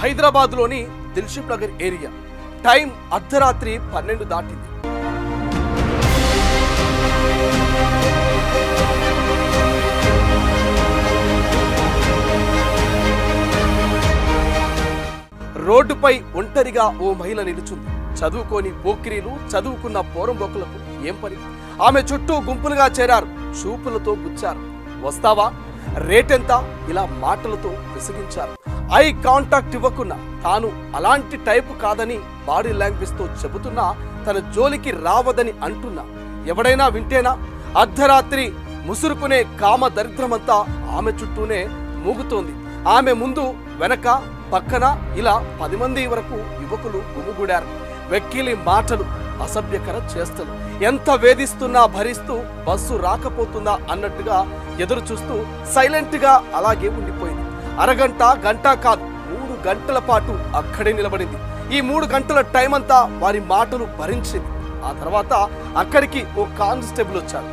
హైదరాబాద్లోని Dilsukh Nagar area. Time అర్ధరాత్రి 12 దాటింది. రోడ్డుపై ఒంటరిగా ఓ మహిళ నిలుచుంది. చదువుకోని పోకిరీలు, చదువుకున్న పోరంబోకులకు ఏం పని? ఆమె చుట్టూ గుంపులుగా చేరారు. చూపులతో గుచ్చారు. వస్తావా, రేటెంత, ఇలా మాటలతో విసిగించారు. ఐ కాంటాక్ట్ ఇవ్వకున్నా తాను అలాంటి టైపు కాదని బాడీ లాంగ్వేజ్ తో చెబుతున్నా తన జోలికి రావదని అంటున్నా ఎవడైనా వింటేనా? అర్ధరాత్రి ముసురుకునే కామ దరిద్రమంతా ఆమె చుట్టూనే మూగుతోంది. ఆమె ముందు, వెనక, పక్కన ఇలా 10 మంది వరకు యువకులు గుమిగూడారు. వెక్కిలి మాటలు, అసభ్యకర చేష్టలు. ఎంత వేధిస్తున్నా భరిస్తూ బస్సు రాకపోతుందా అన్నట్టుగా ఎదురు చూస్తూ సైలెంట్ గా అలాగే ఉండిపోయింది. అరగంట, గంట కాదు, 3 గంటల పాటు అక్కడే నిలబడింది. ఈ 3 గంటల టైం అంతా వారి మాటలు భరించింది. ఆ తర్వాత అక్కడికి ఓ కానిస్టేబుల్ వచ్చాడు.